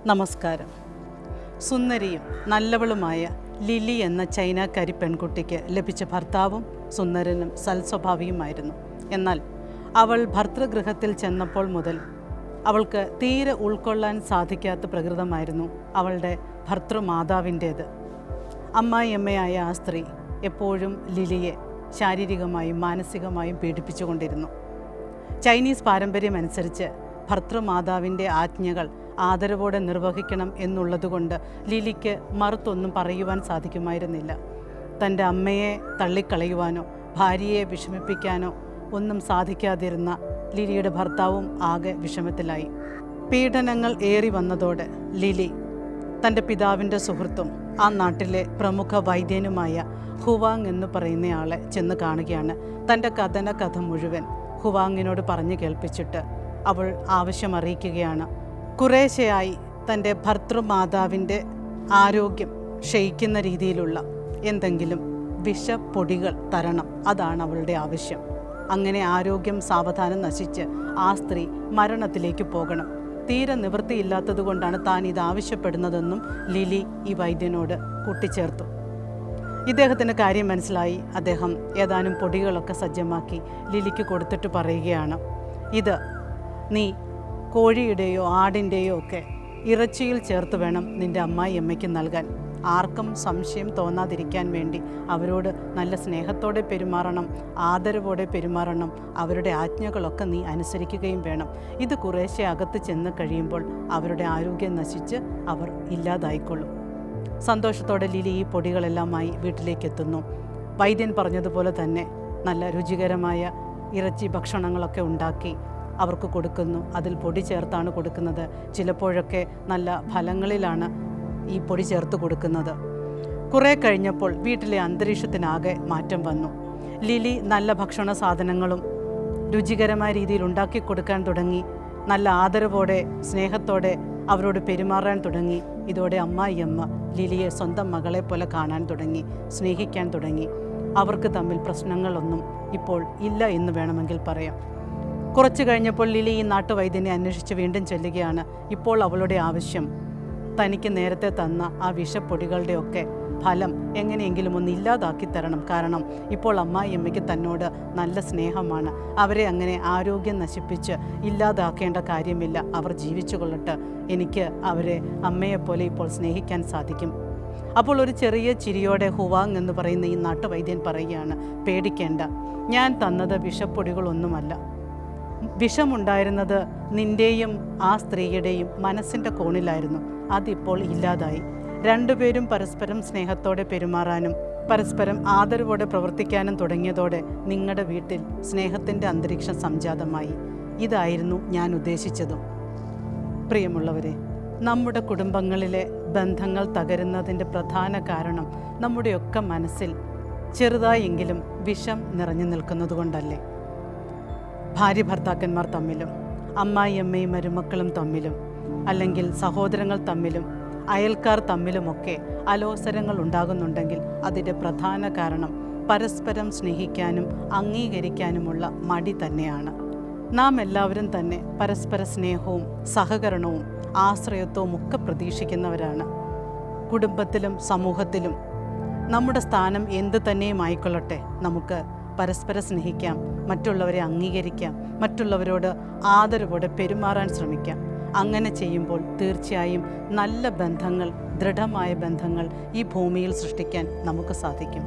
നമസ്കാരം. സുന്ദരിയും നല്ലവളുമായ ലിലി എന്ന ചൈനക്കാരി പെൺകുട്ടിക്ക് ലഭിച്ച ഭർത്താവും സുന്ദരനും സൽസ്വഭാവിയുമായിരുന്നു. എന്നാൽ അവൾ ഭർതൃഗൃഹത്തിൽ ചെന്നപ്പോൾ മുതൽ അവൾക്ക് തീരെ ഉൾക്കൊള്ളാൻ സാധിക്കാത്ത പ്രകൃതമായിരുന്നു അവളുടെ ഭർതൃമാതാവിൻ്റേത്. അമ്മായിയമ്മയായ ആ സ്ത്രീ എപ്പോഴും ലിലിയെ ശാരീരികമായും മാനസികമായും പീഡിപ്പിച്ചുകൊണ്ടിരുന്നു. ചൈനീസ് പാരമ്പര്യമനുസരിച്ച് ഭർതൃമാതാവിൻ്റെ ആജ്ഞകൾ ആദരവോടെ നിർവഹിക്കണം എന്നുള്ളതുകൊണ്ട് ലിലിക്ക് മറുത്തൊന്നും പറയുവാൻ സാധിക്കുമായിരുന്നില്ല. തൻ്റെ അമ്മയെ തള്ളിക്കളയുവാനോ ഭാര്യയെ വിഷമിപ്പിക്കാനോ ഒന്നും സാധിക്കാതിരുന്ന ലിലിയുടെ ഭർത്താവും ആകെ വിഷമത്തിലായി. പീഡനങ്ങൾ ഏറി വന്നതോടെ ലിലി തൻ്റെ പിതാവിൻ്റെ സുഹൃത്തും ആ നാട്ടിലെ പ്രമുഖ വൈദ്യനുമായ ഹുവാങ് എന്ന് പറയുന്നയാളെ ചെന്ന് കാണുകയാണ്. തൻ്റെ കഥ മുഴുവൻ ഹുവാങ്ങിനോട് പറഞ്ഞു കേൾപ്പിച്ചിട്ട് അവൾ ആവശ്യമറിയിക്കുകയാണ്. കുറേശ്ശെയായി തൻ്റെ ഭർതൃമാതാവിൻ്റെ ആരോഗ്യം ക്ഷയിക്കുന്ന രീതിയിലുള്ള എന്തെങ്കിലും വിഷപ്പൊടികൾ തരണം, അതാണ് അവളുടെ ആവശ്യം. അങ്ങനെ ആരോഗ്യം സാവധാനം നശിച്ച് ആ സ്ത്രീ മരണത്തിലേക്ക് പോകണം. തീരെ നിവൃത്തിയില്ലാത്തത് കൊണ്ടാണ് താൻ ഇത് ആവശ്യപ്പെടുന്നതെന്നും ലിലി ഈ വൈദ്യനോട് കൂട്ടിച്ചേർത്തു. ഇദ്ദേഹത്തിന് കാര്യം മനസ്സിലായി. അദ്ദേഹം ഏതാനും പൊടികളൊക്കെ സജ്ജമാക്കി ലിലിക്ക് കൊടുത്തിട്ട് പറയുകയാണ്, ഇത് നീ കോഴിയുടെയോ ആടിൻ്റെയോ ഒക്കെ ഇറച്ചിയിൽ ചേർത്ത് വേണം നിൻ്റെ അമ്മായിയമ്മയ്ക്ക് നൽകാൻ. ആർക്കും സംശയം തോന്നാതിരിക്കാൻ വേണ്ടി അവരോട് നല്ല സ്നേഹത്തോടെ പെരുമാറണം, ആദരവോടെ പെരുമാറണം. അവരുടെ ആജ്ഞകളൊക്കെ നീ അനുസരിക്കുകയും വേണം. ഇത് കുറേശ്ശെ അകത്ത് ചെന്ന് കഴിയുമ്പോൾ അവരുടെ ആരോഗ്യം നശിച്ച് അവർ ഇല്ലാതായിക്കൊള്ളും. സന്തോഷത്തോടെ ലിലി ഈ പൊടികളെല്ലാമായി വീട്ടിലേക്ക് എത്തുന്നു. വൈദ്യൻ പറഞ്ഞതുപോലെ തന്നെ നല്ല രുചികരമായ ഇറച്ചി ഭക്ഷണങ്ങളൊക്കെ ഉണ്ടാക്കി അവർക്ക് കൊടുക്കുന്നു. അതിൽ പൊടി ചേർത്താണ് കൊടുക്കുന്നത്. ചിലപ്പോഴൊക്കെ നല്ല ഫലങ്ങളിലാണ് ഈ പൊടി ചേർത്ത് കൊടുക്കുന്നത്. കുറേ കഴിഞ്ഞപ്പോൾ വീട്ടിലെ അന്തരീക്ഷത്തിനാകെ മാറ്റം വന്നു. ലിലി നല്ല ഭക്ഷണ സാധനങ്ങളും രുചികരമായ രീതിയിൽ ഉണ്ടാക്കി കൊടുക്കാൻ തുടങ്ങി. നല്ല ആദരവോടെ സ്നേഹത്തോടെ അവരോട് പെരുമാറാൻ തുടങ്ങി. ഇതോടെ അമ്മായിയമ്മ ലിലിയെ സ്വന്തം മകളെ പോലെ കാണാൻ തുടങ്ങി, സ്നേഹിക്കാൻ തുടങ്ങി. അവർക്ക് തമ്മിൽ പ്രശ്നങ്ങളൊന്നും ഇപ്പോൾ ഇല്ല എന്ന് വേണമെങ്കിൽ പറയാം. കുറച്ച് കഴിഞ്ഞപ്പോൾ ലിലി ഈ നാട്ടുവൈദ്യനെ അന്വേഷിച്ച് വീണ്ടും ചെല്ലുകയാണ്. ഇപ്പോൾ അവളുടെ ആവശ്യം തനിക്ക് നേരത്തെ തന്ന ആ വിഷപ്പൊടികളുടെയൊക്കെ ഫലം എങ്ങനെയെങ്കിലും ഒന്ന് ഇല്ലാതാക്കി തരണം. കാരണം ഇപ്പോൾ അമ്മായിയമ്മയ്ക്ക് തന്നോട് നല്ല സ്നേഹമാണ്. അവരെ അങ്ങനെ ആരോഗ്യം നശിപ്പിച്ച് ഇല്ലാതാക്കേണ്ട കാര്യമില്ല. അവർ ജീവിച്ചു കൊള്ളട്ടെ. എനിക്ക് അവരെ അമ്മയെപ്പോലെ ഇപ്പോൾ സ്നേഹിക്കാൻ സാധിക്കും. അപ്പോൾ ഒരു ചെറിയ ചിരിയോടെ ഹുവാങ് എന്ന് പറയുന്ന ഈ നാട്ടുവൈദ്യൻ പറയുകയാണ്, പേടിക്കേണ്ട, ഞാൻ തന്നത് വിഷപ്പൊടികളൊന്നുമല്ല. വിഷമുണ്ടായിരുന്നത് നിൻ്റെയും ആ സ്ത്രീയുടെയും മനസ്സിൻ്റെ കോണിലായിരുന്നു. അതിപ്പോൾ ഇല്ലാതായി. രണ്ടുപേരും പരസ്പരം സ്നേഹത്തോടെ പെരുമാറാനും പരസ്പരം ആദരവോടെ പ്രവർത്തിക്കാനും തുടങ്ങിയതോടെ നിങ്ങളുടെ വീട്ടിൽ സ്നേഹത്തിൻ്റെ അന്തരീക്ഷം സംജാതമായി. ഇതായിരുന്നു ഞാൻ ഉദ്ദേശിച്ചതും. പ്രിയമുള്ളവരെ, നമ്മുടെ കുടുംബങ്ങളിലെ ബന്ധങ്ങൾ തകരുന്നതിൻ്റെ പ്രധാന കാരണം നമ്മുടെയൊക്കെ മനസ്സിൽ ചെറുതായെങ്കിലും വിഷം നിറഞ്ഞു നിൽക്കുന്നതുകൊണ്ടല്ലേ? ഭാര്യ ഭർത്താക്കന്മാർ തമ്മിലും അമ്മായിയമ്മയും മരുമക്കളും തമ്മിലും അല്ലെങ്കിൽ സഹോദരങ്ങൾ തമ്മിലും അയൽക്കാർ തമ്മിലുമൊക്കെ അലോസരങ്ങൾ ഉണ്ടാകുന്നുണ്ടെങ്കിൽ അതിൻ്റെ പ്രധാന കാരണം പരസ്പരം സ്നേഹിക്കാനും അംഗീകരിക്കാനുമുള്ള മടി തന്നെയാണ്. നാം എല്ലാവരും തന്നെ പരസ്പര സ്നേഹവും സഹകരണവും ആശ്രയത്വവും ഒക്കെ പ്രതീക്ഷിക്കുന്നവരാണ്. കുടുംബത്തിലും സമൂഹത്തിലും നമ്മുടെ സ്ഥാനം എന്ത് തന്നെയും ആയിക്കൊള്ളട്ടെ, നമുക്ക് പരസ്പരം സ്നേഹിക്കാം, മറ്റുള്ളവരെ അംഗീകരിക്കാം, മറ്റുള്ളവരോട് ആദരവോടെ പെരുമാറാൻ ശ്രമിക്കാം. അങ്ങനെ ചെയ്യുമ്പോൾ തീർച്ചയായും നല്ല ബന്ധങ്ങൾ, ദൃഢമായ ബന്ധങ്ങൾ ഈ ഭൂമിയിൽ സൃഷ്ടിക്കാൻ നമുക്ക് സാധിക്കും.